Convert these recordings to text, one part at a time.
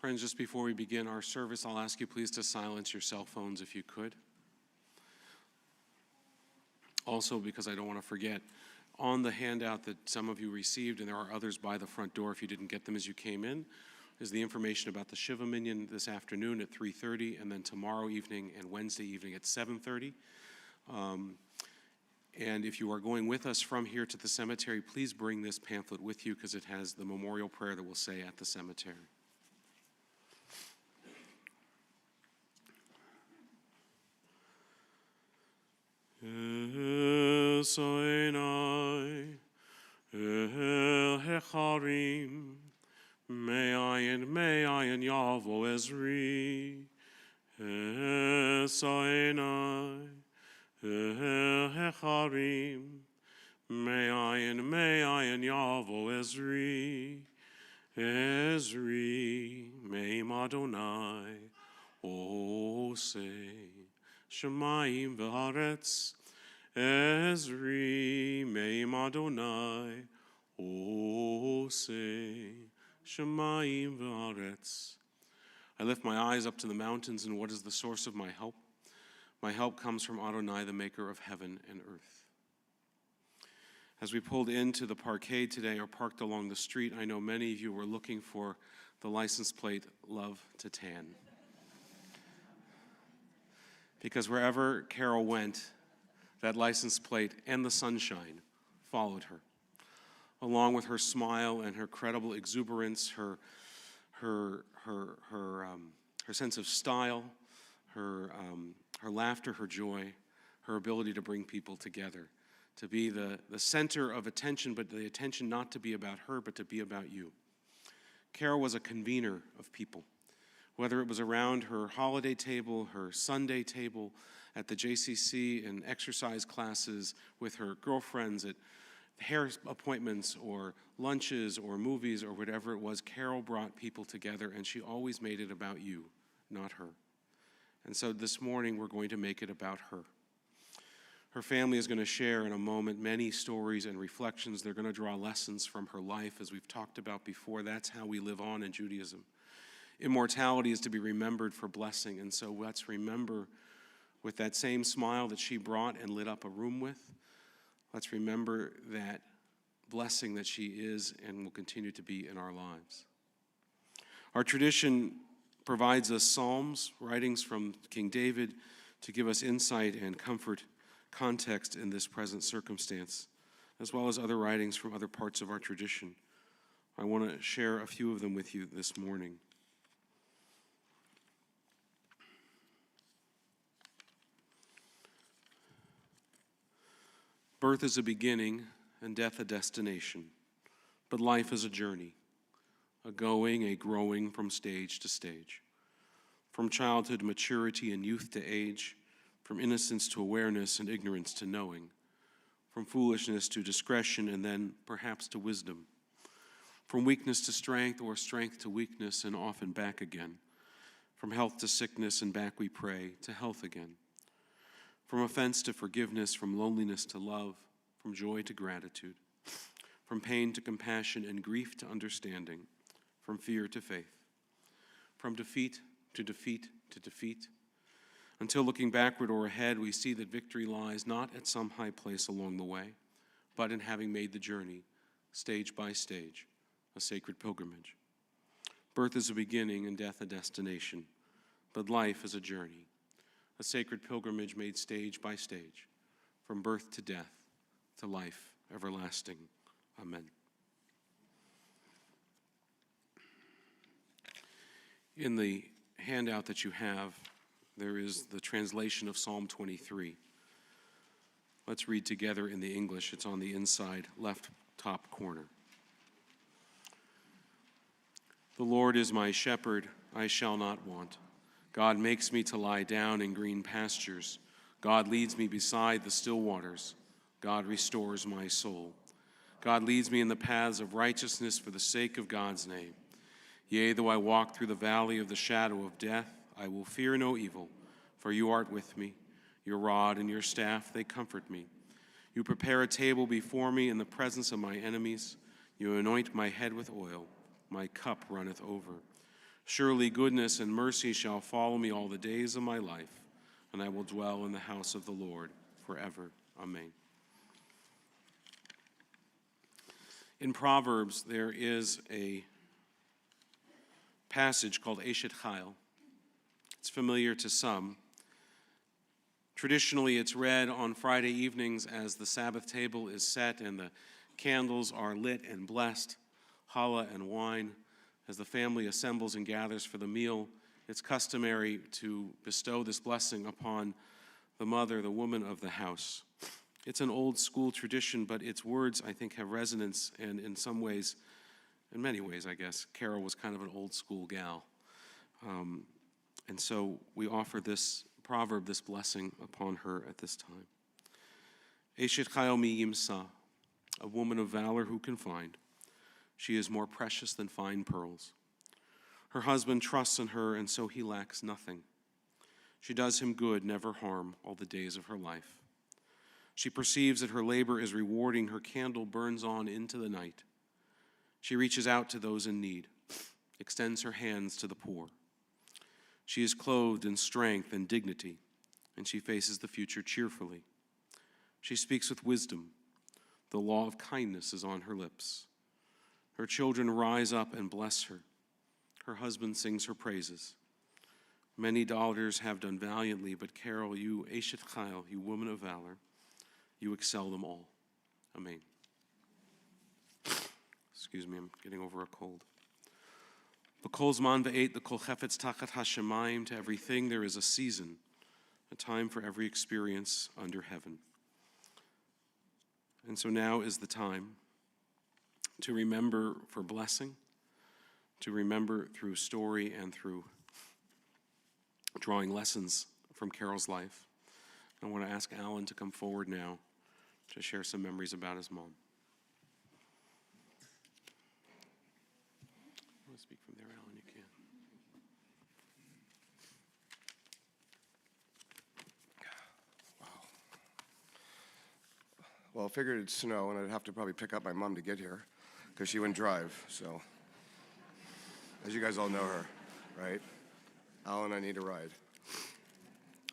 Friends, just before we begin our service, I'll ask you please to silence your cell phones if you could. Also, because I don't want to forget, on the handout that some of you received, and there are others by the front door if you didn't get them as you came in, is the information about the Shiva Minyan this afternoon at 3:30, and then tomorrow evening and Wednesday evening at 7:30. And if you are going with us from here to the cemetery, please bring this pamphlet with you because it has the memorial prayer that we'll say at the cemetery. Esoinai el hecharim me'ayin yavo ezri Esoinai el hecharim me'ayin yavo ezri me'im Adonai osei Shemayim v'haretz Ezri me'im Adonai osei Shemayim v'haretz. I lift my eyes up to the mountains, and what is the source of my help? My help comes from Adonai, the maker of heaven and earth. As we pulled into the parkade today or parked along the street, I know many of you were looking for the license plate, Love to Tan. Because wherever Carol went, that license plate and the sunshine followed her, along with her smile and her credible exuberance, her sense of style, her laughter, her joy, her ability to bring people together, to be the center of attention, but the attention not to be about her, but to be about you. Carol was a convener of people. Whether it was around her holiday table, her Sunday table, at the JCC and exercise classes with her girlfriends, at hair appointments or lunches or movies or whatever it was, Carol brought people together, and she always made it about you, not her. And so this morning we're going to make it about her. Her family is going to share in a moment many stories and reflections. They're going to draw lessons from her life, as we've talked about before. That's how we live on in Judaism. Immortality is to be remembered for blessing, and so let's remember with that same smile that she brought and lit up a room with, let's remember that blessing that she is and will continue to be in our lives. Our tradition provides us psalms, writings from King David, to give us insight and comfort, context in this present circumstance, as well as other writings from other parts of our tradition. I want to share a few of them with you this morning. Birth is a beginning and death a destination, but life is a journey, a going, a growing from stage to stage, from childhood to maturity and youth to age, from innocence to awareness and ignorance to knowing, from foolishness to discretion and then perhaps to wisdom, from weakness to strength or strength to weakness and often back again, from health to sickness and back we pray to health again. From offense to forgiveness, from loneliness to love, from joy to gratitude, from pain to compassion and grief to understanding, from fear to faith, from defeat to defeat to defeat, until looking backward or ahead, we see that victory lies not at some high place along the way, but in having made the journey, stage by stage, a sacred pilgrimage. Birth is a beginning and death a destination, but life is a journey, a sacred pilgrimage made stage by stage, from birth to death to life everlasting. Amen. In the handout that you have, there is the translation of Psalm 23. Let's read together in the English. It's on the inside left top corner. The Lord is my shepherd, I shall not want. God makes me to lie down in green pastures. God leads me beside the still waters. God restores my soul. God leads me in the paths of righteousness for the sake of God's name. Yea, though I walk through the valley of the shadow of death, I will fear no evil, for you art with me. Your rod and your staff, they comfort me. You prepare a table before me in the presence of my enemies. You anoint my head with oil. My cup runneth over. Surely goodness and mercy shall follow me all the days of my life, and I will dwell in the house of the Lord forever. Amen. In Proverbs, there is a passage called Eshet Chayil. It's familiar to some. Traditionally, it's read on Friday evenings as the Sabbath table is set and the candles are lit and blessed, challah and wine. As the family assembles and gathers for the meal, it's customary to bestow this blessing upon the mother, the woman of the house. It's an old school tradition, but its words, I think, have resonance, and in some ways, in many ways, I guess, Carol was kind of an old school gal. And so we offer this proverb, this blessing upon her at this time. Eshet Chayil mi yimsa, a woman of valor who can find. She is more precious than fine pearls. Her husband trusts in her, and so he lacks nothing. She does him good, never harm, all the days of her life. She perceives that her labor is rewarding. Her candle burns on into the night. She reaches out to those in need, extends her hands to the poor. She is clothed in strength and dignity, and she faces the future cheerfully. She speaks with wisdom. The law of kindness is on her lips. Her children rise up and bless her. Her husband sings her praises. Many daughters have done valiantly, but Carol, you, Eshet Chayil, you woman of valor, you excel them all. Amen. Excuse me, I'm getting over a cold. B'kol zman v'et l'kol chefetz tachat hashemayim, to everything there is a season, a time for every experience under heaven. And so now is the time to remember for blessing, to remember through story and through drawing lessons from Carol's life. I want to ask Alan to come forward now to share some memories about his mom. You want to speak from there, Alan? You can. Well, I figured it'd snow and I'd have to probably pick up my mom to get here because she wouldn't drive. So, as you guys all know her, right? Alan, I need a ride.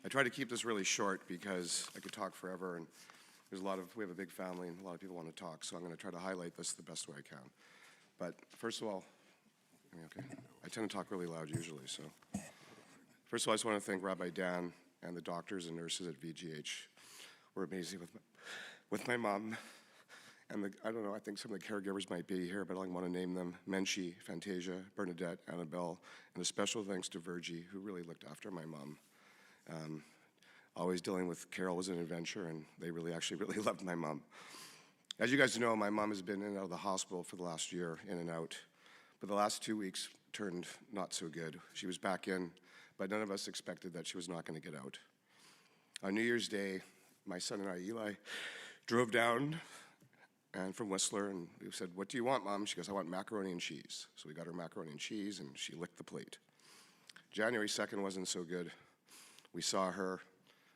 I try to keep this really short because I could talk forever, and we have a big family and a lot of people want to talk, so I'm going to try to highlight this the best way I can. But first of all, okay, I tend to talk really loud usually, so. First of all, I just want to thank Rabbi Dan and the doctors and nurses at VGH. We're amazing with my mom. And I don't know, I think some of the caregivers might be here, but I want to name them: Menchie, Fantasia, Bernadette, Annabelle, and a special thanks to Virgie, who really looked after my mom. Always dealing with Carol was an adventure, and they really loved my mom. As you guys know, my mom has been in and out of the hospital for the last year, in and out. But the last 2 weeks turned not so good. She was back in, but none of us expected that she was not going to get out. On New Year's Day, my son and I, Eli, drove down and from Whistler, and we said, "What do you want, Mom?" She goes, "I want macaroni and cheese." So we got her macaroni and cheese, and she licked the plate. January 2nd wasn't so good. We saw her.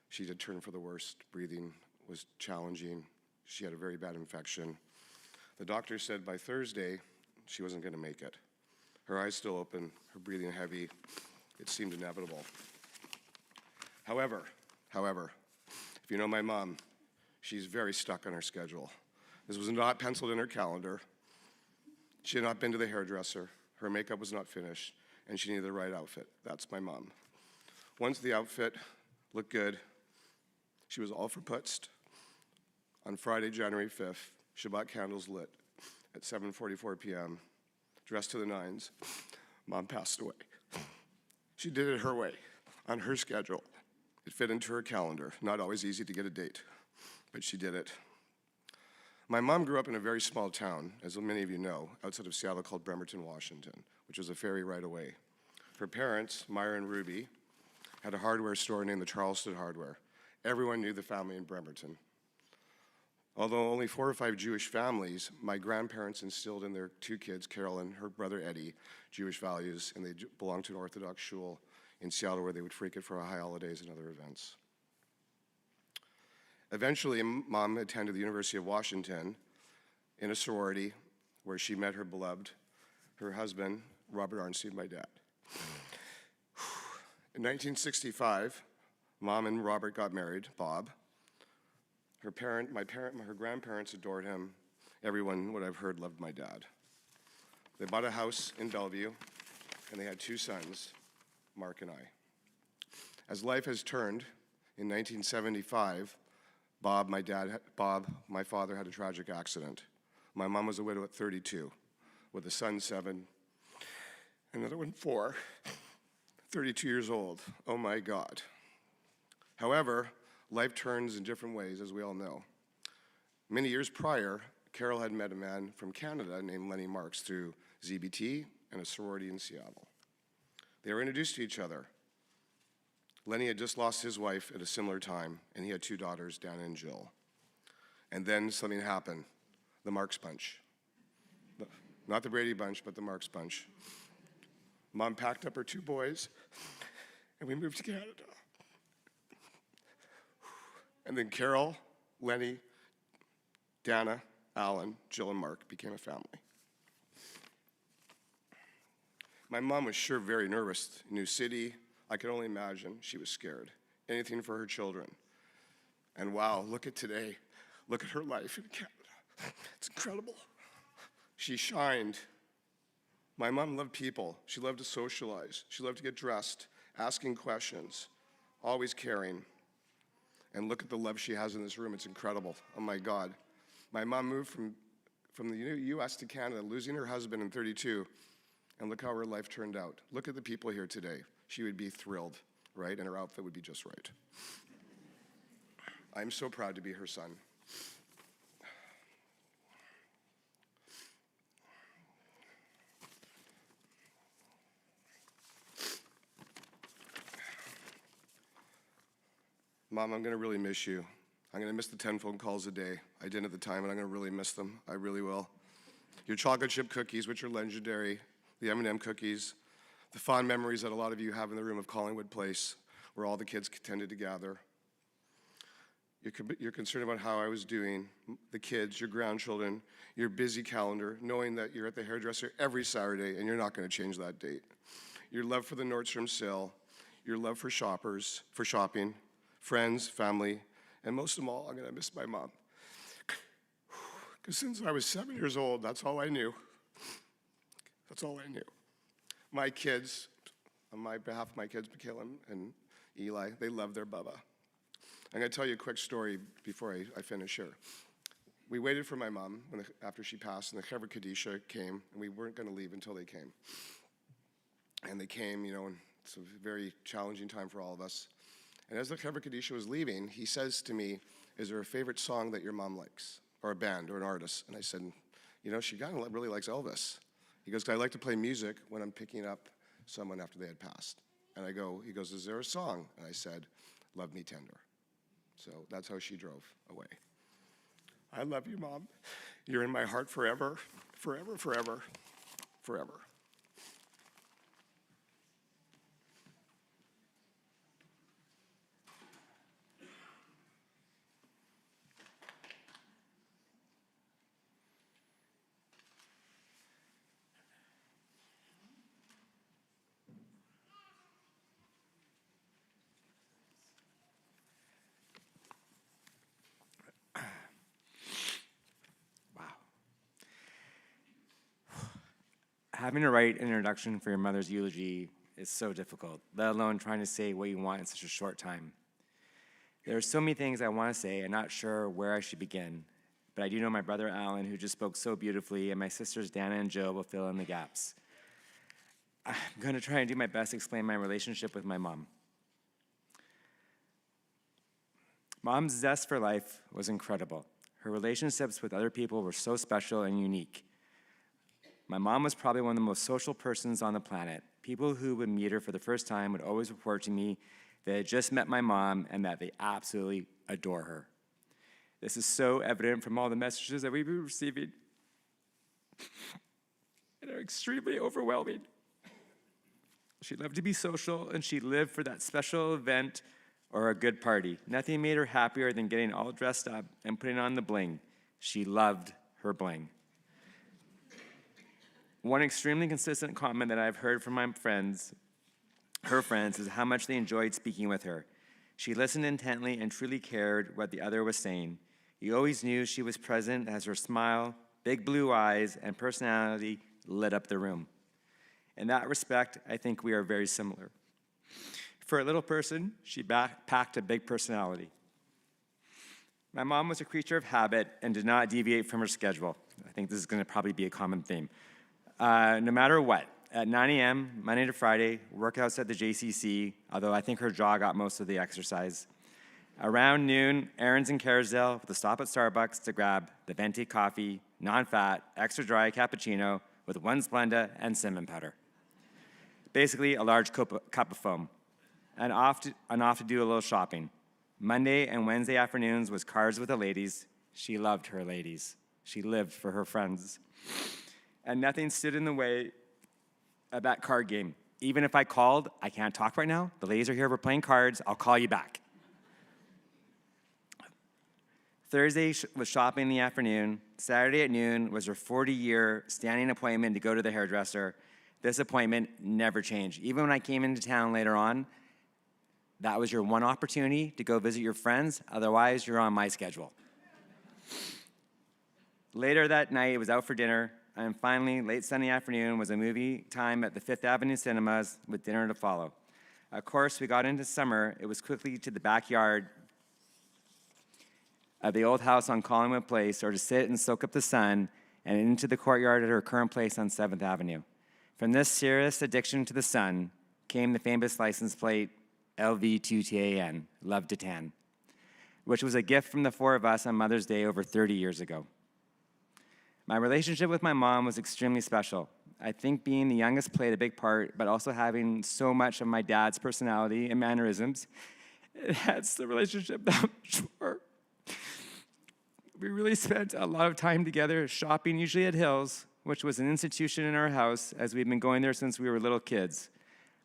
She did turn for the worst. Breathing was challenging. She had a very bad infection. The doctor said by Thursday she wasn't going to make it. Her eyes still open, her breathing heavy. It seemed inevitable. However, if you know my mom, she's very stuck on her schedule. This was not penciled in her calendar. She had not been to the hairdresser. Her makeup was not finished, and she needed the right outfit. That's my mom. Once the outfit looked good, she was all for putzed. On Friday, January 5th, Shabbat candles lit at 7:44 p.m., dressed to the nines, Mom passed away. She did it her way, on her schedule. It fit into her calendar. Not always easy to get a date, but she did it. My mom grew up in a very small town, as many of you know, outside of Seattle, called Bremerton, Washington, which was a ferry right away. Her parents, Myra and Ruby, had a hardware store named the Charleston Hardware. Everyone knew the family in Bremerton. Although only 4 or 5 Jewish families, my grandparents instilled in their 2 kids, Carol and her brother Eddie, Jewish values, and they belonged to an Orthodox shul in Seattle where they would frequent for high holidays and other events. Eventually, Mom attended the University of Washington in a sorority where she met her beloved, her husband, Robert Arnstein, my dad. In 1965, Mom and Robert got married, Bob. Her grandparents adored him. Everyone, what I've heard, loved my dad. They bought a house in Bellevue, and they had 2 sons, Mark and I. As life has turned, in 1975, Bob, my father, had a tragic accident. My mom was a widow at 32, with a son 7, another one 4, 32 years old. Oh my God. However, life turns in different ways, as we all know. Many years prior, Carol had met a man from Canada named Lenny Marks through ZBT and a sorority in Seattle. They were introduced to each other. Lenny had just lost his wife at a similar time, and he had 2 daughters, Dana and Jill. And then something happened, the Marks Bunch. Not the Brady Bunch, but the Marks Bunch. Mom packed up her 2 boys, and we moved to Canada. And then Carol, Lenny, Dana, Alan, Jill, and Mark became a family. My mom was sure very nervous. New city, I could only imagine she was scared. Anything for her children. And wow, look at today. Look at her life in Canada. It's incredible. She shined. My mom loved people. She loved to socialize. She loved to get dressed, asking questions, always caring. And look at the love she has in this room. It's incredible. Oh my God. My mom moved from the U.S. to Canada, losing her husband in 32, and look how her life turned out. Look at the people here today. She would be thrilled, right? And her outfit would be just right. I'm so proud to be her son. Mom, I'm gonna really miss you. I'm gonna miss the 10 phone calls a day. I didn't at the time, and I'm gonna really miss them. I really will. Your chocolate chip cookies, which are legendary, the M&M cookies, the fond memories that a lot of you have in the room of Collingwood Place, where all the kids tended to gather. You're concerned about how I was doing, the kids, your grandchildren, your busy calendar, knowing that you're at the hairdresser every Saturday and you're not gonna change that date. Your love for the Nordstrom sale, your love for shopping, friends, family, and most of all, I'm gonna miss my mom. Because since I was 7 years old, that's all I knew. That's all I knew. My kids, on my behalf of my kids, Michaela and Eli, they love their Bubba. I'm gonna tell you a quick story before I finish here. We waited for my mom after she passed, and the Chevra Kadisha came, and we weren't gonna leave until they came. And they came, and it's a very challenging time for all of us. And as the Chevra Kadisha was leaving, he says to me, "Is there a favorite song that your mom likes, or a band, or an artist?" And I said, she kind of really likes Elvis. He goes, "I like to play music when I'm picking up someone after they had passed." And he goes, "Is there a song?" And I said, "Love Me Tender." So that's how she drove away. I love you, Mom. You're in my heart forever, forever, forever, forever. Having to write an introduction for your mother's eulogy is so difficult, let alone trying to say what you want in such a short time. There are so many things I want to say, I'm not sure where I should begin, but I do know my brother Alan, who just spoke so beautifully, and my sisters Dana and Jill will fill in the gaps. I'm going to try and do my best to explain my relationship with my mom. Mom's zest for life was incredible. Her relationships with other people were so special and unique. My mom was probably one of the most social persons on the planet. People who would meet her for the first time would always report to me they had just met my mom and that they absolutely adore her. This is so evident from all the messages that we've been receiving and are extremely overwhelming. She loved to be social, and she lived for that special event or a good party. Nothing made her happier than getting all dressed up and putting on the bling. She loved her bling. One extremely consistent comment that I've heard from my friends, her friends, is how much they enjoyed speaking with her. She listened intently and truly cared what the other was saying. You always knew she was present as her smile, big blue eyes, and personality lit up the room. In that respect, I think we are very similar. For a little person, she packed a big personality. My mom was a creature of habit and did not deviate from her schedule. I think this is going to probably be a common theme. No matter what, at 9 a.m., Monday to Friday, workouts at the JCC, although I think her jaw got most of the exercise. Around noon, errands in Kerrisdale with a stop at Starbucks to grab the venti coffee, non-fat, extra dry cappuccino with 1 Splenda and cinnamon powder. Basically, a large cup of foam. And off to do a little shopping. Monday and Wednesday afternoons was cards with the ladies. She loved her ladies. She lived for her friends. And nothing stood in the way of that card game. Even if I called, I can't talk right now. The ladies are here, we're playing cards. I'll call you back. Thursday was shopping in the afternoon. Saturday at noon was her 40-year standing appointment to go to the hairdresser. This appointment never changed. Even when I came into town later on, that was your one opportunity to go visit your friends. Otherwise, you're on my schedule. Later that night, it was out for dinner. And finally, late Sunday afternoon was a movie time at the Fifth Avenue Cinemas with dinner to follow. Of course, we got into summer. It was quickly to the backyard of the old house on Collingwood Place, or to sit and soak up the sun, and into the courtyard at her current place on 7th Avenue. From this serious addiction to the sun came the famous license plate LV2TAN, Love to Tan, which was a gift from the 4 of us on Mother's Day over 30 years ago. My relationship with my mom was extremely special. I think being the youngest played a big part, but also having so much of my dad's personality and mannerisms, that's the relationship that I'm sure. We really spent a lot of time together shopping, usually at Hills, which was an institution in our house, as we've been going there since we were little kids.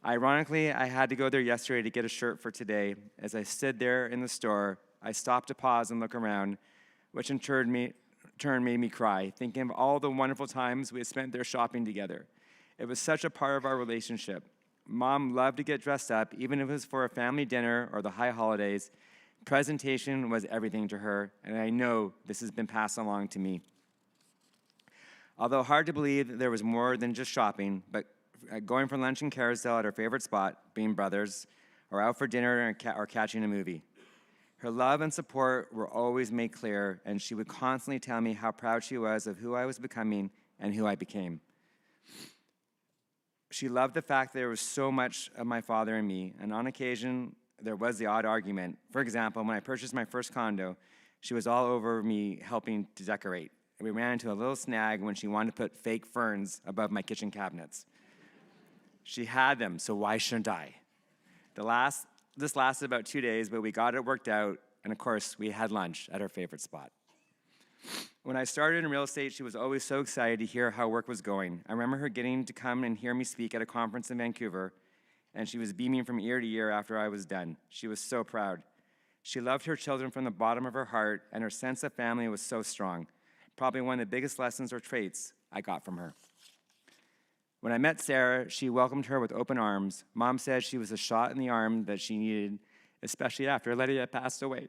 Ironically, I had to go there yesterday to get a shirt for today. As I stood there in the store, I stopped to pause and look around, which in turn made me cry, thinking of all the wonderful times we had spent there shopping together. It was such a part of our relationship. Mom loved to get dressed up, even if it was for a family dinner or the high holidays. Presentation was everything to her, and I know this has been passed along to me. Although hard to believe, there was more than just shopping, but going for lunch in Kerrisdale at her favorite spot, Bean Brothers, or out for dinner or catching a movie. Her love and support were always made clear, and she would constantly tell me how proud she was of who I was becoming and who I became. She loved the fact that there was so much of my father in me, and on occasion, there was the odd argument. For example, when I purchased my first condo, she was all over me helping to decorate. And we ran into a little snag when she wanted to put fake ferns above my kitchen cabinets. She had them, so why shouldn't I? This lasted about 2 days, but we got it worked out, and of course, we had lunch at her favorite spot. When I started in real estate, she was always so excited to hear how work was going. I remember her getting to come and hear me speak at a conference in Vancouver, and she was beaming from ear to ear after I was done. She was so proud. She loved her children from the bottom of her heart, and her sense of family was so strong. Probably one of the biggest lessons or traits I got from her. When I met Sarah, she welcomed her with open arms. Mom said she was a shot in the arm that she needed, especially after Letty had passed away.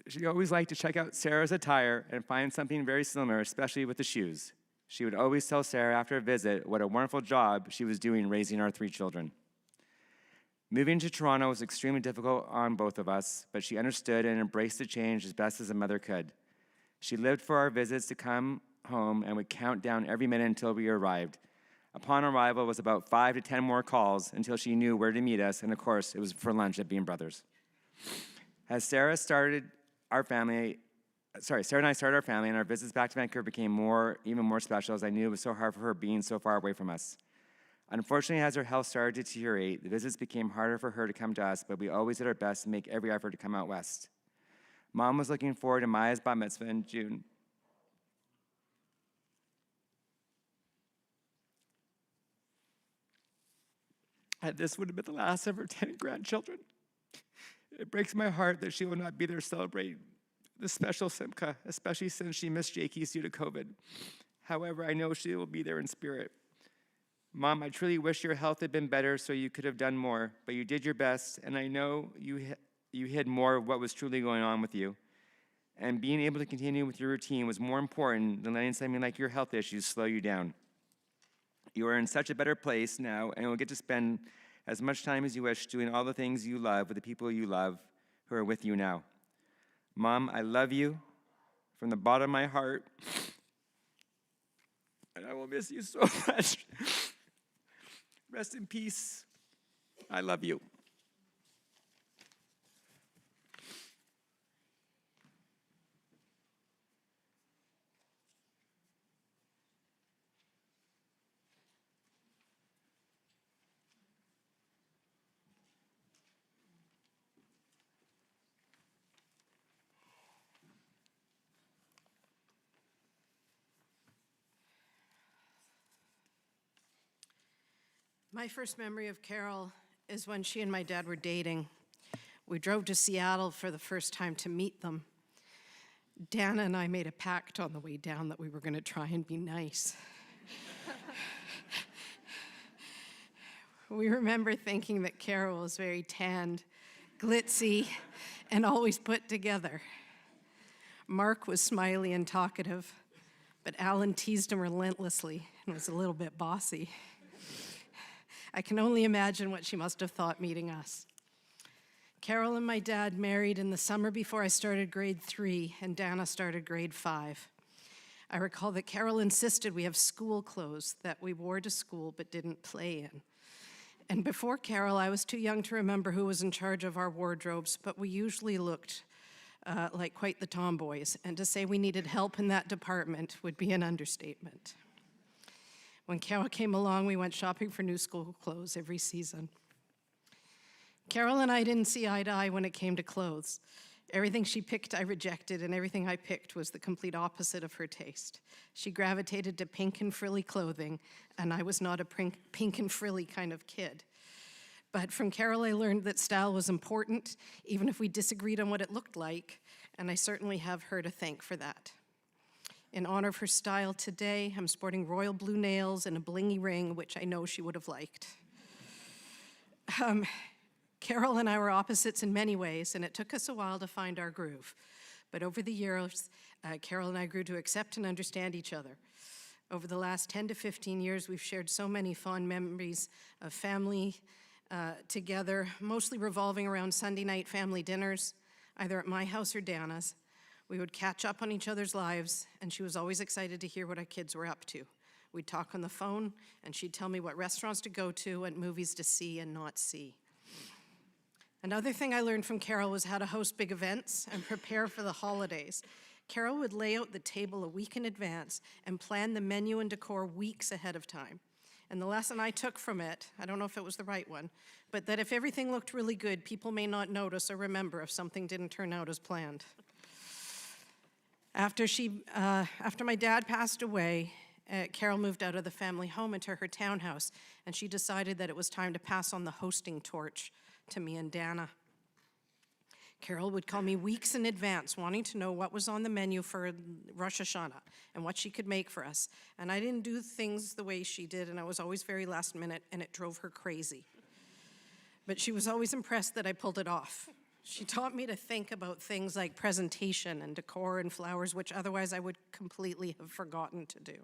She always liked to check out Sarah's attire and find something very similar, especially with the shoes. She would always tell Sarah after a visit what a wonderful job she was doing raising our 3 children. Moving to Toronto was extremely difficult on both of us, but she understood and embraced the change as best as a mother could. She lived for our visits to come home and would count down every minute until we arrived. Upon arrival, it was about 5 to 10 more calls until she knew where to meet us, and of course, it was for lunch at Bean Brothers. As Sarah and I started our family, and our visits back to Vancouver became even more special, as I knew it was so hard for her being so far away from us. Unfortunately, as her health started to deteriorate, the visits became harder for her to come to us, but we always did our best to make every effort to come out west. Mom was looking forward to Maya's bat mitzvah in June. And this would have been the last of her 10 grandchildren. It breaks my heart that she will not be there celebrating the special Simcha, especially since she missed Jakey's due to COVID. However, I know she will be there in spirit. Mom, I truly wish your health had been better so you could have done more, but you did your best, and I know you hid more of what was truly going on with you. And being able to continue with your routine was more important than letting something like your health issues slow you down. You are in such a better place now, and will get to spend as much time as you wish doing all the things you love with the people you love who are with you now. Mom, I love you from the bottom of my heart, and I will miss you so much. Rest in peace. I love you. My first memory of Carol is when she and my dad were dating. We drove to Seattle for the first time to meet them. Dana and I made a pact on the way down that we were going to try and be nice. We remember thinking that Carol was very tanned, glitzy, and always put together. Mark was smiley and talkative, but Alan teased him relentlessly and was a little bit bossy. I can only imagine what she must have thought meeting us. Carol and my dad married in the summer before I started grade 3, and Dana started grade 5. I recall that Carol insisted we have school clothes that we wore to school but didn't play in. And before Carol, I was too young to remember who was in charge of our wardrobes, but we usually looked like quite the tomboys, and to say we needed help in that department would be an understatement. When Carol came along, we went shopping for new school clothes every season. Carol and I didn't see eye to eye when it came to clothes. Everything she picked, I rejected, and everything I picked was the complete opposite of her taste. She gravitated to pink and frilly clothing, and I was not a pink and frilly kind of kid. But from Carol, I learned that style was important, even if we disagreed on what it looked like, and I certainly have her to thank for that. In honor of her style today, I'm sporting royal blue nails and a blingy ring, which I know she would have liked. Carol and I were opposites in many ways, and it took us a while to find our groove. But over the years, Carol and I grew to accept and understand each other. Over the last 10 to 15 years, we've shared so many fond memories of family together, mostly revolving around Sunday night family dinners, either at my house or Dana's. We would catch up on each other's lives, and she was always excited to hear what our kids were up to. We'd talk on the phone, and she'd tell me what restaurants to go to and movies to see and not see. Another thing I learned from Carol was how to host big events and prepare for the holidays. Carol would lay out the table a week in advance and plan the menu and decor weeks ahead of time. And the lesson I took from it, I don't know if it was the right one, but that if everything looked really good, people may not notice or remember if something didn't turn out as planned. After my dad passed away, Carol moved out of the family home into her townhouse, and she decided that it was time to pass on the hosting torch to me and Dana. Carol would call me weeks in advance, wanting to know what was on the menu for Rosh Hashanah and what she could make for us. And I didn't do things the way she did, and I was always very last minute, and it drove her crazy. But she was always impressed that I pulled it off. She taught me to think about things like presentation and decor and flowers, which otherwise I would completely have forgotten to do.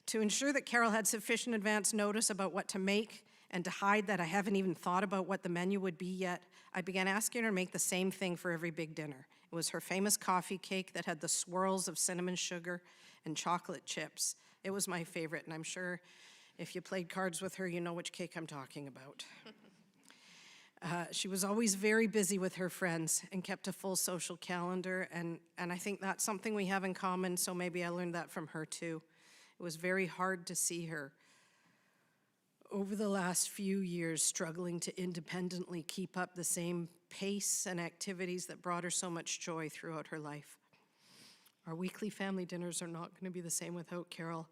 To ensure that Carol had sufficient advance notice about what to make and to hide that I haven't even thought about what the menu would be yet, I began asking her to make the same thing for every big dinner. It was her famous coffee cake that had the swirls of cinnamon sugar and chocolate chips. It was my favorite, and I'm sure if you played cards with her, you know which cake I'm talking about. She was always very busy with her friends and kept a full social calendar, and I think that's something we have in common, so maybe I learned that from her too. It was very hard to see her over the last few years struggling to independently keep up the same pace and activities that brought her so much joy throughout her life. Our weekly family dinners are not going to be the same without Carol,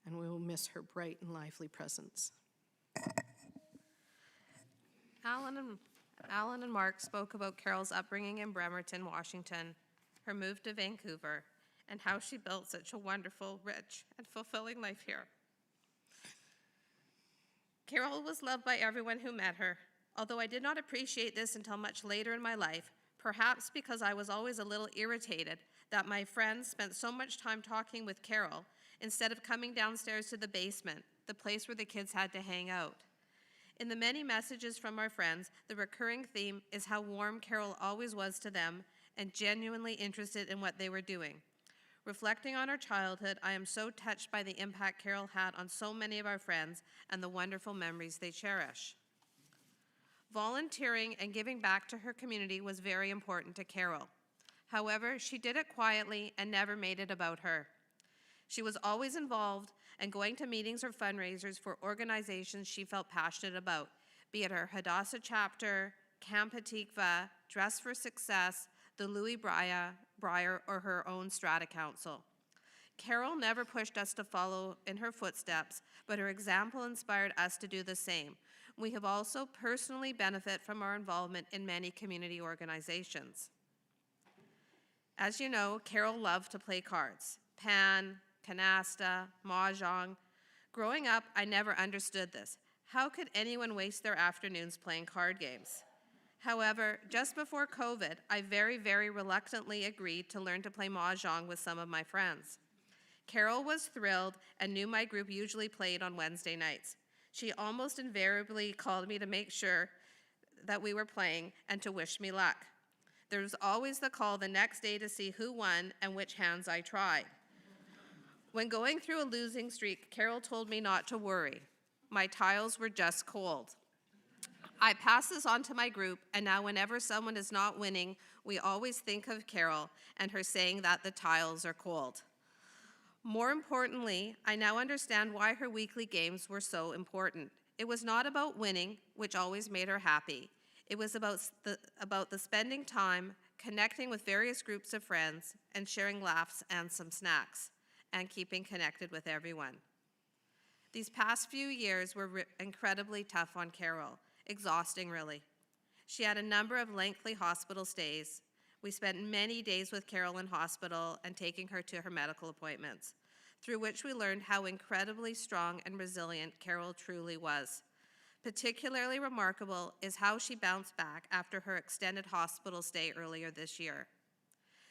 and we will miss her bright and lively presence. Alan and Mark spoke about Carol's upbringing in Bremerton, Washington, her move to Vancouver, and how she built such a wonderful, rich, and fulfilling life here. Carol was loved by everyone who met her, although I did not appreciate this until much later in my life, perhaps because I was always a little irritated that my friends spent so much time talking with Carol instead of coming downstairs to the basement, the place where the kids had to hang out. In the many messages from our friends, the recurring theme is how warm Carol always was to them and genuinely interested in what they were doing. Reflecting on our childhood, I am so touched by the impact Carol had on so many of our friends and the wonderful memories they cherish. Volunteering and giving back to her community was very important to Carol. However, she did it quietly and never made it about her. She was always involved and going to meetings or fundraisers for organizations she felt passionate about, be it her Hadassah chapter, Camp Hatikva, Dress for Success, the Louis Breyer, or her own Strata Council. Carol never pushed us to follow in her footsteps, but her example inspired us to do the same. We have also personally benefited from our involvement in many community organizations. As you know, Carol loved to play cards, pan, canasta, mahjong. Growing up, I never understood this. How could anyone waste their afternoons playing card games? However, just before COVID, I very, very reluctantly agreed to learn to play mahjong with some of my friends. Carol was thrilled and knew my group usually played on Wednesday nights. She almost invariably called me to make sure that we were playing and to wish me luck. There was always the call the next day to see who won and which hands I tried. When going through a losing streak, Carol told me not to worry. My tiles were just cold. I pass this on to my group, and now whenever someone is not winning, we always think of Carol and her saying that the tiles are cold. More importantly, I now understand why her weekly games were so important. It was not about winning, which always made her happy. It was about the spending time, connecting with various groups of friends, and sharing laughs and some snacks, and keeping connected with everyone. These past few years were incredibly tough on Carol, exhausting really. She had a number of lengthy hospital stays. We spent many days with Carol in hospital and taking her to her medical appointments, through which we learned how incredibly strong and resilient Carol truly was. Particularly remarkable is how she bounced back after her extended hospital stay earlier this year.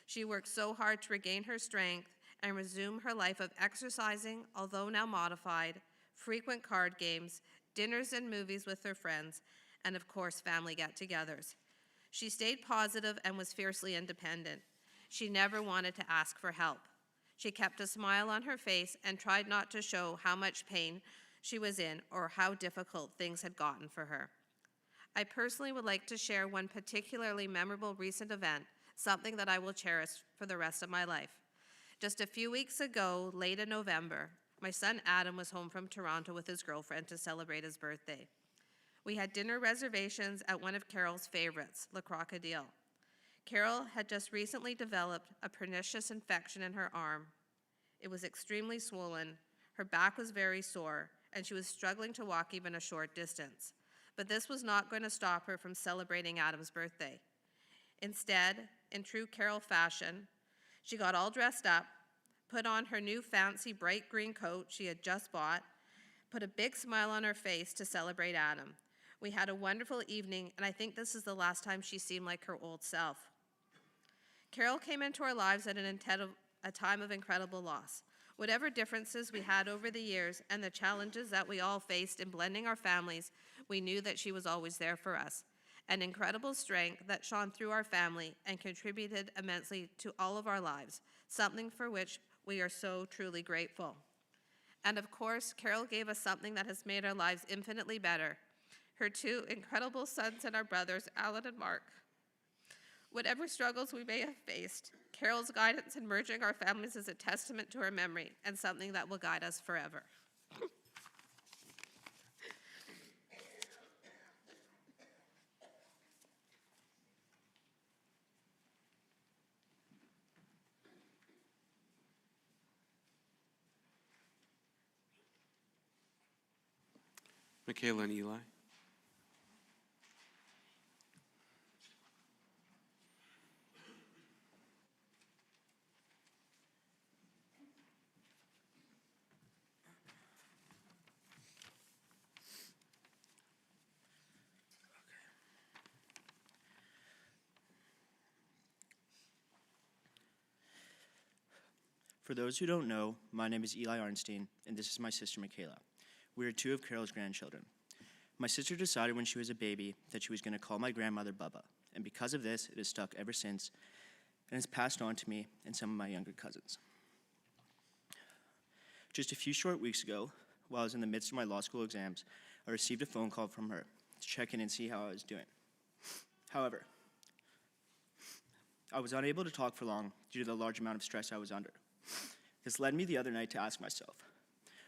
She worked so hard to regain her strength and resume her life of exercising, although now modified, frequent card games, dinners and movies with her friends, and of course, family get-togethers. She stayed positive and was fiercely independent. She never wanted to ask for help. She kept a smile on her face and tried not to show how much pain she was in or how difficult things had gotten for her. I personally would like to share one particularly memorable recent event, something that I will cherish for the rest of my life. Just a few weeks ago, late in November, my son Adam was home from Toronto with his girlfriend to celebrate his birthday. We had dinner reservations at one of Carol's favorites, Le Crocodile. Carol had just recently developed a pernicious infection in her arm. It was extremely swollen, her back was very sore, and she was struggling to walk even a short distance. But this was not going to stop her from celebrating Adam's birthday. Instead, in true Carol fashion, she got all dressed up, put on her new fancy bright green coat she had just bought, put a big smile on her face to celebrate Adam. We had a wonderful evening, and I think this is the last time she seemed like her old self. Carol came into our lives at a time of incredible loss. Whatever differences we had over the years and the challenges that we all faced in blending our families, we knew that she was always there for us. An incredible strength that shone through our family and contributed immensely to all of our lives, something for which we are so truly grateful. And of course, Carol gave us something that has made our lives infinitely better. Her two incredible sons and our brothers, Alan and Mark. Whatever struggles we may have faced, Carol's guidance in merging our families is a testament to her memory and something that will guide us forever. Michaela and Eli. For those who don't know, my name is Eli Arnstein, and this is my sister Michaela. We are two of Carol's grandchildren. My sister decided when she was a baby that she was going to call my grandmother Bubba, and because of this, it has stuck ever since and has passed on to me and some of my younger cousins. Just a few short weeks ago, while I was in the midst of my law school exams, I received a phone call from her to check in and see how I was doing. However, I was unable to talk for long due to the large amount of stress I was under. This led me the other night to ask myself,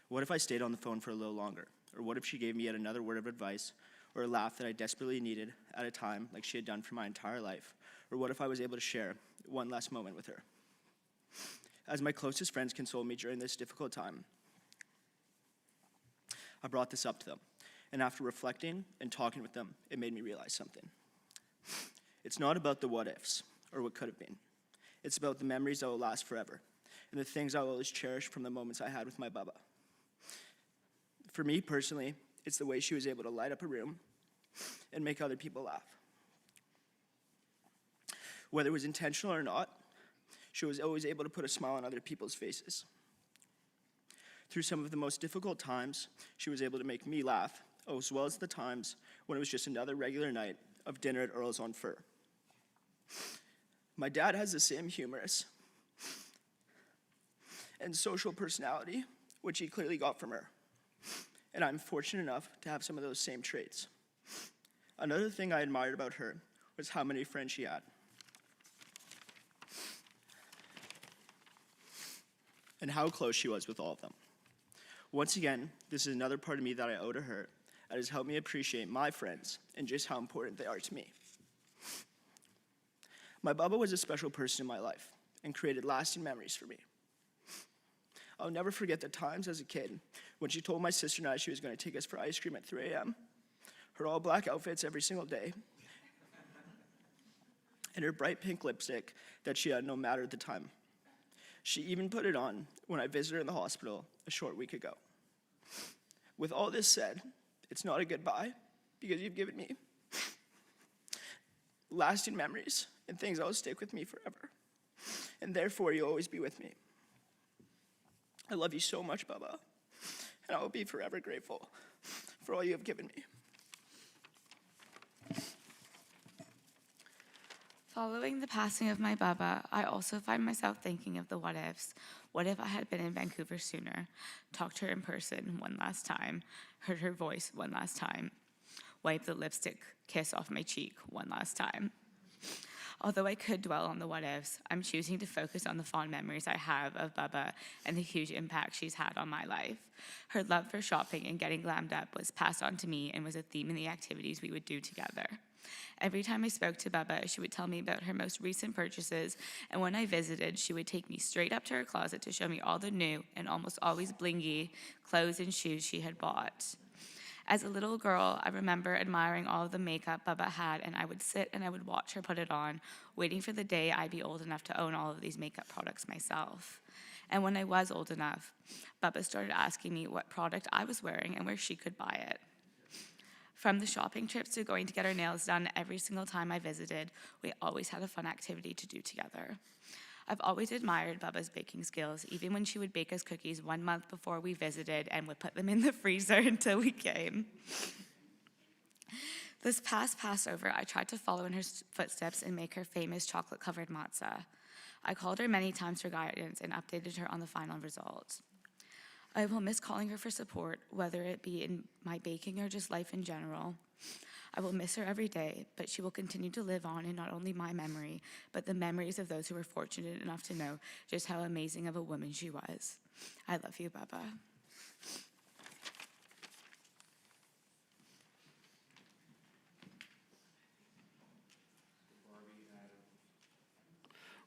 what if I stayed on the phone for a little longer? Or what if she gave me yet another word of advice or a laugh that I desperately needed at a time like she had done for my entire life? Or what if I was able to share one last moment with her? As my closest friends consoled me during this difficult time, I brought this up to them. And after reflecting and talking with them, it made me realize something. It's not about the what ifs or what could have been. It's about the memories that will last forever and the things I will always cherish from the moments I had with my Bubba. For me personally, it's the way she was able to light up a room and make other people laugh. Whether it was intentional or not, she was always able to put a smile on other people's faces. Through some of the most difficult times, she was able to make me laugh, as well as the times when it was just another regular night of dinner at Earl's on Fur. My dad has the same humorous and social personality, which he clearly got from her. And I'm fortunate enough to have some of those same traits. Another thing I admired about her was how many friends she had. And how close she was with all of them. Once again, this is another part of me that I owe to her that has helped me appreciate my friends and just how important they are to me. My Bubba was a special person in my life and created lasting memories for me. I'll never forget the times as a kid when she told my sister and I she was going to take us for ice cream at 3 a.m., her all-black outfits every single day, and her bright pink lipstick that she had no matter at the time. She even put it on when I visited her in the hospital a short week ago. With all this said, it's not a goodbye because you've given me lasting memories and things that will stick with me forever. And therefore, you'll always be with me. I love you so much, Bubba, and I will be forever grateful for all you have given me. Following the passing of my Bubba, I also find myself thinking of the what ifs. What if I had been in Vancouver sooner, talked to her in person one last time, heard her voice one last time, wiped the lipstick kiss off my cheek one last time? Although I could dwell on the what ifs, I'm choosing to focus on the fond memories I have of Bubba and the huge impact she's had on my life. Her love for shopping and getting glammed up was passed on to me and was a theme in the activities we would do together. Every time I spoke to Bubba, she would tell me about her most recent purchases, and when I visited, she would take me straight up to her closet to show me all the new and almost always blingy clothes and shoes she had bought. As a little girl, I remember admiring all of the makeup Bubba had, and I would sit and I would watch her put it on, waiting for the day I'd be old enough to own all of these makeup products myself. And when I was old enough, Bubba started asking me what product I was wearing and where she could buy it. From the shopping trips to going to get our nails done every single time I visited, we always had a fun activity to do together. I've always admired Bubba's baking skills, even when she would bake us cookies 1 month before we visited and would put them in the freezer until we came. This past Passover, I tried to follow in her footsteps and make her famous chocolate-covered matzah. I called her many times for guidance and updated her on the final result. I will miss calling her for support, whether it be in my baking or just life in general. I will miss her every day, but she will continue to live on in not only my memory, but the memories of those who were fortunate enough to know just how amazing of a woman she was. I love you, Bubba.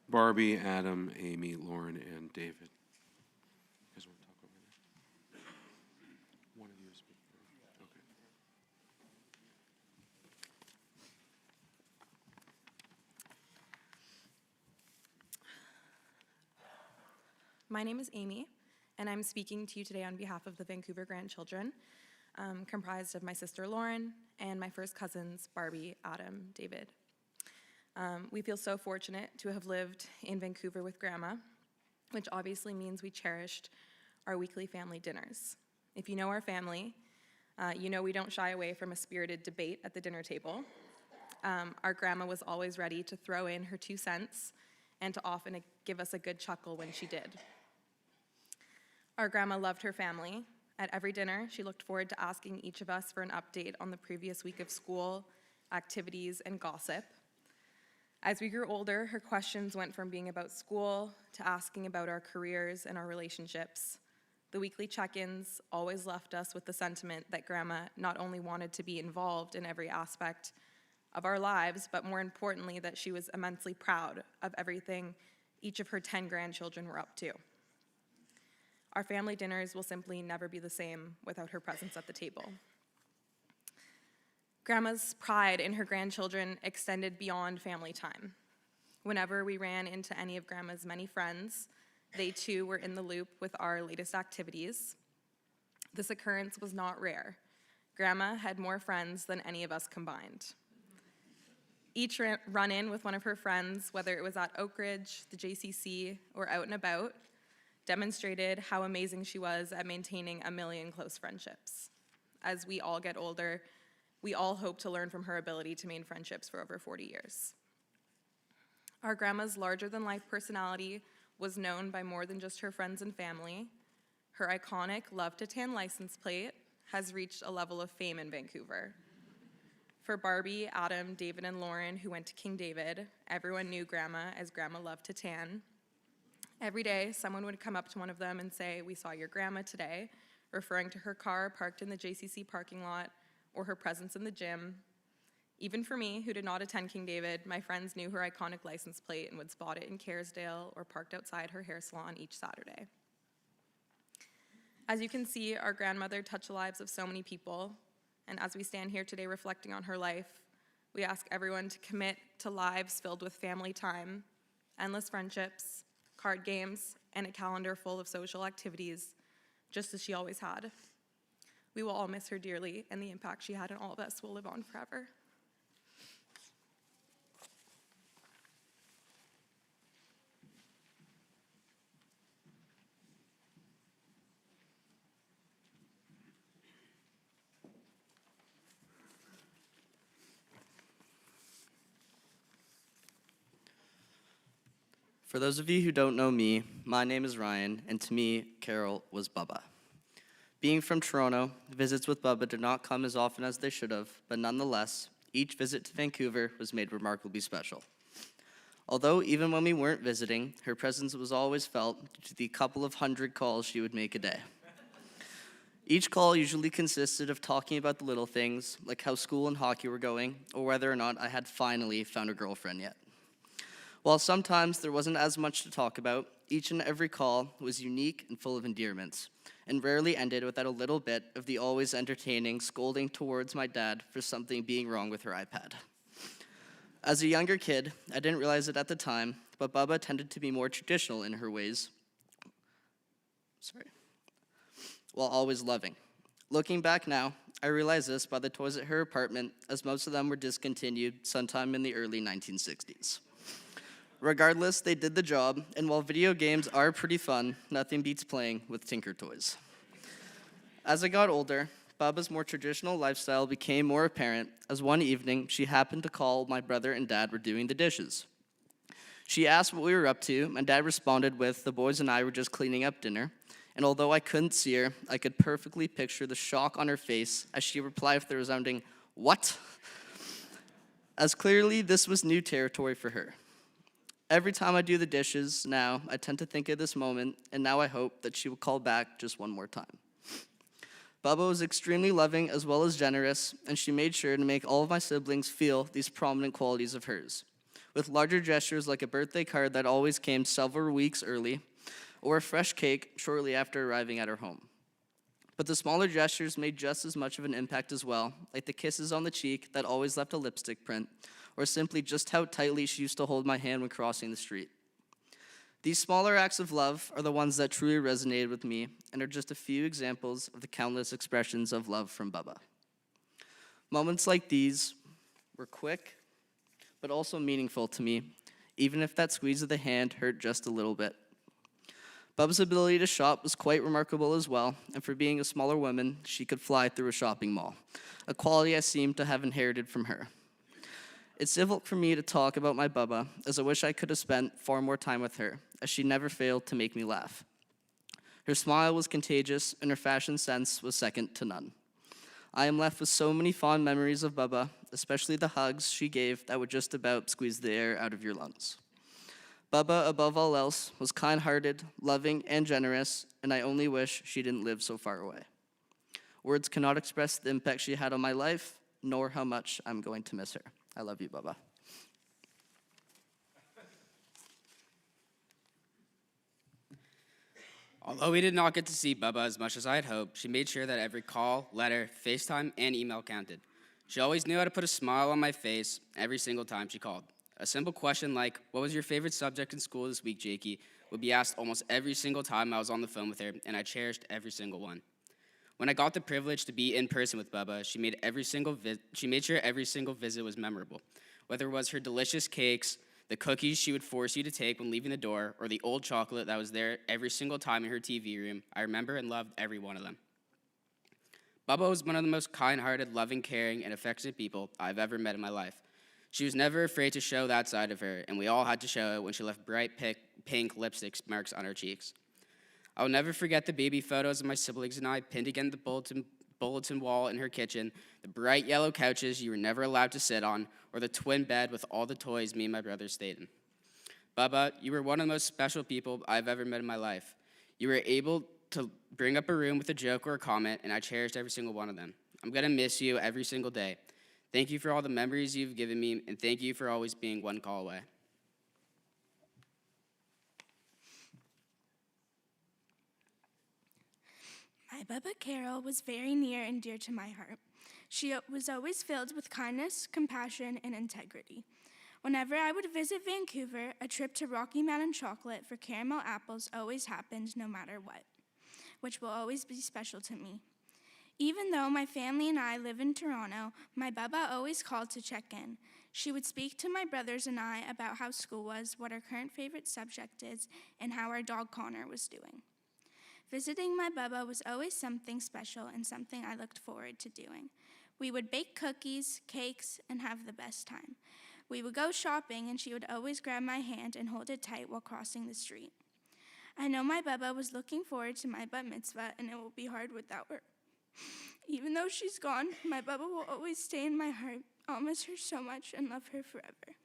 Barbie, Adam, Amy, Lauren, and David. You guys want to talk over there? One of you is speaking. Okay. My name is Amy, and I'm speaking to you today on behalf of the Vancouver grandchildren, comprised of my sister Lauren and my first cousins, Barbie, Adam, David. We feel so fortunate to have lived in Vancouver with Grandma, which obviously means we cherished our weekly family dinners. If you know our family, you know we don't shy away from a spirited debate at the dinner table. Our grandma was always ready to throw in her 2 cents and to often give us a good chuckle when she did. Our grandma loved her family. At every dinner, she looked forward to asking each of us for an update on the previous week of school, activities, and gossip. As we grew older, her questions went from being about school to asking about our careers and our relationships. The weekly check-ins always left us with the sentiment that Grandma not only wanted to be involved in every aspect of our lives, but more importantly, that she was immensely proud of everything each of her 10 grandchildren were up to. Our family dinners will simply never be the same without her presence at the table. Grandma's pride in her grandchildren extended beyond family time. Whenever we ran into any of Grandma's many friends, they too were in the loop with our latest activities. This occurrence was not rare. Grandma had more friends than any of us combined. Each run-in with one of her friends, whether it was at Oak Ridge, the JCC, or out and about, demonstrated how amazing she was at maintaining a million close friendships. As we all get older, we all hope to learn from her ability to maintain friendships for over 40 years. Our grandma's larger-than-life personality was known by more than just her friends and family. Her iconic Love to Tan license plate has reached a level of fame in Vancouver. For Barbie, Adam, David, and Lauren, who went to King David, everyone knew Grandma as Grandma Loved to Tan. Every day, someone would come up to one of them and say, "We saw your grandma today," referring to her car parked in the JCC parking lot or her presence in the gym. Even for me, who did not attend King David, my friends knew her iconic license plate and would spot it in Kerrisdale or parked outside her hair salon each Saturday. As you can see, our grandmother touched the lives of so many people, and as we stand here today reflecting on her life, we ask everyone to commit to lives filled with family time, endless friendships, card games, and a calendar full of social activities, just as she always had. We will all miss her dearly, and the impact she had on all of us will live on forever. For those of you who don't know me, my name is Ryan, and to me, Carol was Bubba. Being from Toronto, visits with Bubba did not come as often as they should have, but nonetheless, each visit to Vancouver was made remarkably special. Although even when we weren't visiting, her presence was always felt due to the couple of hundred calls she would make a day. Each call usually consisted of talking about the little things, like how school and hockey were going, or whether or not I had finally found a girlfriend yet. While sometimes there wasn't as much to talk about, each and every call was unique and full of endearments, and rarely ended without a little bit of the always entertaining scolding towards my dad for something being wrong with her iPad. As a younger kid, I didn't realize it at the time, but Bubba tended to be more traditional in her ways, while always loving. Looking back now, I realize this by the toys at her apartment, as most of them were discontinued sometime in the early 1960s. Regardless, they did the job, and while video games are pretty fun, nothing beats playing with Tinker Toys. As I got older, Bubba's more traditional lifestyle became more apparent, as one evening she happened to call my brother and dad were doing the dishes. She asked what we were up to, and Dad responded with, "The boys and I were just cleaning up dinner," and although I couldn't see her, I could perfectly picture the shock on her face as she replied with the resounding, "What?" As clearly this was new territory for her. Every time I do the dishes now, I tend to think of this moment, and now I hope that she will call back just one more time. Bubba was extremely loving as well as generous, and she made sure to make all of my siblings feel these prominent qualities of hers, with larger gestures like a birthday card that always came several weeks early, or a fresh cake shortly after arriving at her home. But the smaller gestures made just as much of an impact as well, like the kisses on the cheek that always left a lipstick print, or simply just how tightly she used to hold my hand when crossing the street. These smaller acts of love are the ones that truly resonated with me and are just a few examples of the countless expressions of love from Bubba. Moments like these were quick, but also meaningful to me, even if that squeeze of the hand hurt just a little bit. Bubba's ability to shop was quite remarkable as well, and for being a smaller woman, she could fly through a shopping mall, a quality I seem to have inherited from her. It's difficult for me to talk about my Bubba, as I wish I could have spent far more time with her, as she never failed to make me laugh. Her smile was contagious, and her fashion sense was second to none. I am left with so many fond memories of Bubba, especially the hugs she gave that would just about squeeze the air out of your lungs. Bubba, above all else, was kind-hearted, loving, and generous, and I only wish she didn't live so far away. Words cannot express the impact she had on my life, nor how much I'm going to miss her. I love you, Bubba. Although we did not get to see Bubba as much as I had hoped, she made sure that every call, letter, FaceTime, and email counted. She always knew how to put a smile on my face every single time she called. A simple question like, "What was your favorite subject in school this week, Jakey?" would be asked almost every single time I was on the phone with her, and I cherished every single one. When I got the privilege to be in person with Bubba, she made sure every single visit was memorable. Whether it was her delicious cakes, the cookies she would force you to take when leaving the door, or the old chocolate that was there every single time in her TV room, I remember and loved every one of them. Bubba was one of the most kind-hearted, loving, caring, and affectionate people I've ever met in my life. She was never afraid to show that side of her, and we all had to show it when she left bright pink lipstick marks on her cheeks. I will never forget the baby photos of my siblings and I pinned against the bulletin wall in her kitchen, the bright yellow couches you were never allowed to sit on, or the twin bed with all the toys me and my brother stayed in. Bubba, you were one of the most special people I've ever met in my life. You were able to bring up a room with a joke or a comment, and I cherished every single one of them. I'm going to miss you every single day. Thank you for all the memories you've given me, and thank you for always being one call away. My Bubba Carol was very near and dear to my heart. She was always filled with kindness, compassion, and integrity. Whenever I would visit Vancouver, a trip to Rocky Mountain Chocolate for caramel apples always happened no matter what, which will always be special to me. Even though my family and I live in Toronto, my Bubba always called to check in. She would speak to my brothers and I about how school was, what our current favorite subject is, and how our dog Connor was doing. Visiting my Bubba was always something special and something I looked forward to doing. We would bake cookies, cakes, and have the best time. We would go shopping, and she would always grab my hand and hold it tight while crossing the street. I know my Bubba was looking forward to my bat mitzvah, and it will be hard without her. Even though she's gone, my Bubba will always stay in my heart. I'll miss her so much and love her forever.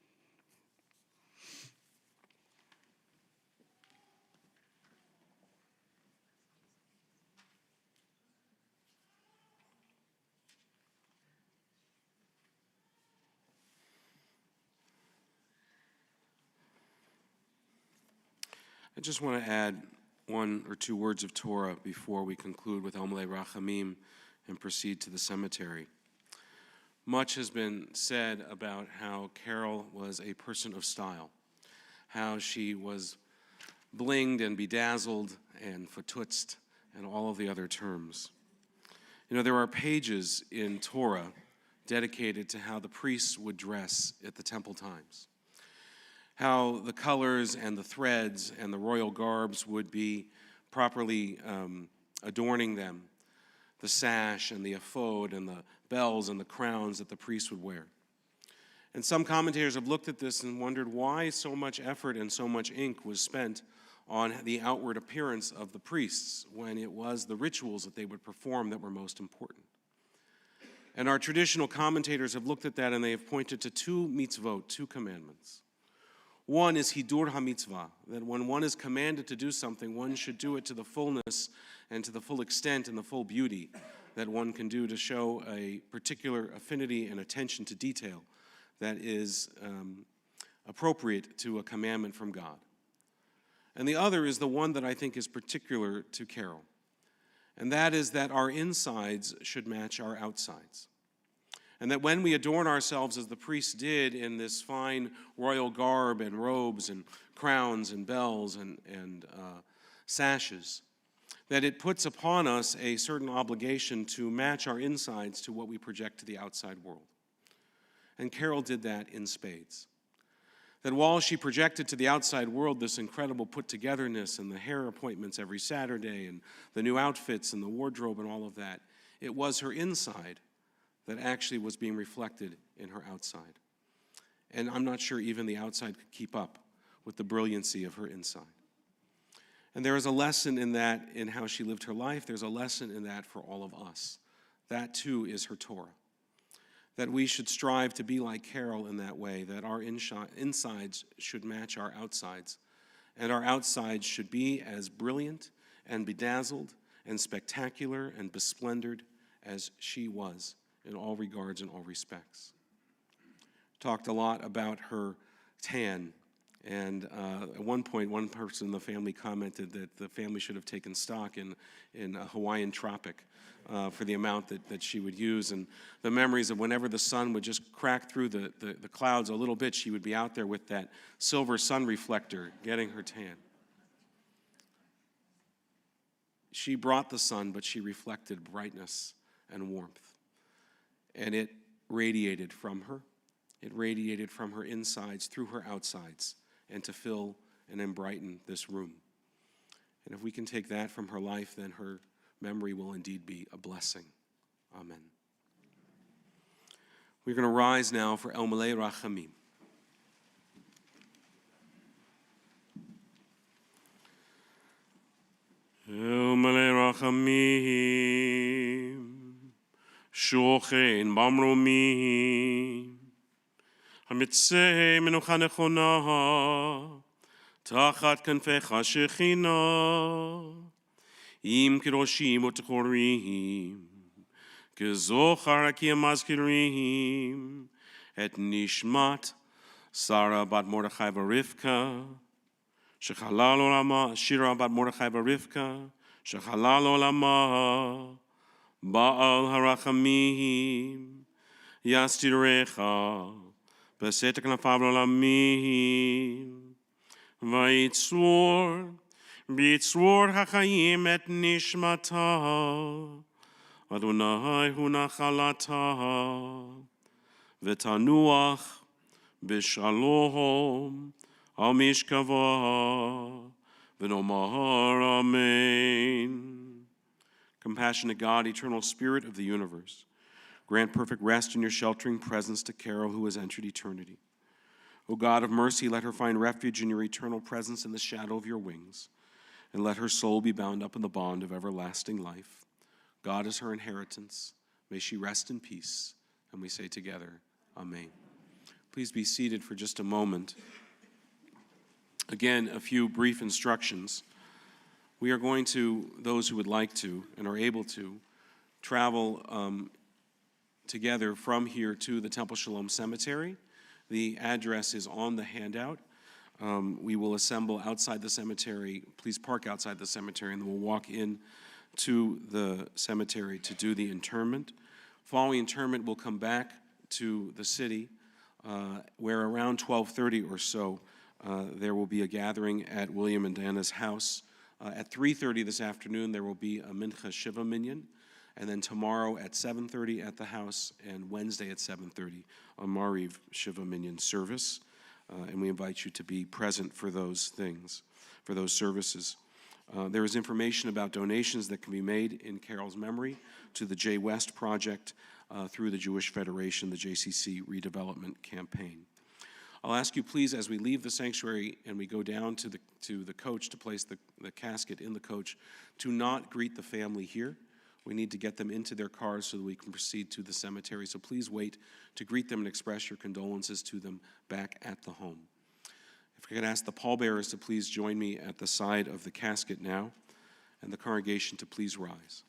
I just want to add one or two words of Torah before we conclude with Omle Rachamim and proceed to the cemetery. Much has been said about how Carol was a person of style, how she was blinged and bedazzled and fatutzt and all of the other terms. You know, there are pages in Torah dedicated to how the priests would dress at the temple times, how the colors and the threads and the royal garbs would be properly adorning them, the sash and the ephod and the bells and the crowns that the priests would wear. And some commentators have looked at this and wondered why so much effort and so much ink was spent on the outward appearance of the priests when it was the rituals that they would perform that were most important. And our traditional commentators have looked at that and they have pointed to two mitzvot, two commandments. One is siddur ha-mitzvah, that when one is commanded to do something, one should do it to the fullness and to the full extent and the full beauty that one can do to show a particular affinity and attention to detail that is appropriate to a commandment from God. And the other is the one that I think is particular to Carol, and that is that our insides should match our outsides. And that when we adorn ourselves as the priests did in this fine royal garb and robes and crowns and bells and sashes, that it puts upon us a certain obligation to match our insides to what we project to the outside world. And Carol did that in spades. That while she projected to the outside world this incredible put-togetherness and the hair appointments every Saturday and the new outfits and the wardrobe and all of that, it was her inside that actually was being reflected in her outside. And I'm not sure even the outside could keep up with the brilliancy of her inside. And there is a lesson in that, in how she lived her life. There's a lesson in that for all of us. That too is her Torah. That we should strive to be like Carol in that way, that our insides should match our outsides, and our outsides should be as brilliant and bedazzled and spectacular and besplendored as she was in all regards and all respects. Talked a lot about her tan, and at one point, one person in the family commented that the family should have taken stock in a Hawaiian tropic for the amount that she would use. And the memories of whenever the sun would just crack through the clouds a little bit, she would be out there with that silver sun reflector getting her tan. She brought the sun, but she reflected brightness and warmth. And it radiated from her. It radiated from her insides through her outsides, and to fill and brighten this room. And if we can take that from her life, then her memory will indeed be a blessing. Amen. We're going to rise now for El Malei Rachamim. El Malei Rachamim, Shochen Bamromim, Hamitzeh Menucha Nechona, Tachat Kanfecha Shechina, Im Kiroshim Utchorim, Gezochar Akim Mazkirim, Et Nishmat, Sarah Bat Mordechai Barivka, Shechalal Olama, Shira Bat Mordechai Barivka, Shechalal Olama, Baal Harachamim, Yastirecha, Besetek Nafav Olamim, Vaitzur, Bitzur HaChaim et Nishmata, Adonai hu nachalata, V'tanuach b'shalom al mishkava, V'nomar Amen. Compassionate God, eternal Spirit of the universe, grant perfect rest in your sheltering presence to Carol, who has entered eternity. O God of mercy, let her find refuge in your eternal presence in the shadow of your wings, and let her soul be bound up in the bond of everlasting life. God is her inheritance. May she rest in peace. And we say together, Amen. Please be seated for just a moment. Again, a few brief instructions. We are going to, those who would like to and are able to, travel together from here to the Temple Sholom Cemetery. The address is on the handout. We will assemble outside the cemetery. Please park outside the cemetery, and then we'll walk in to the cemetery to do the interment. Following interment, we'll come back to the city, where around 12:30 or so, there will be a gathering at William and Diana's house. At 3:30 this afternoon, there will be a Mincha Shiva Minyan, and then tomorrow at 7:30 at the house, and Wednesday at 7:30, a Mariv Shiva Minyan service. And we invite you to be present for those things, for those services. There is information about donations that can be made in Carol's memory to the J West Project through the Jewish Federation, the JCC Redevelopment Campaign. I'll ask you, please, as we leave the sanctuary and we go down to the coach to place the casket in the coach, to not greet the family here. We need to get them into their cars so that we can proceed to the cemetery. So please wait to greet them and express your condolences to them back at the home. If I could ask the pallbearers to please join me at the side of the casket now, and the congregation to please rise.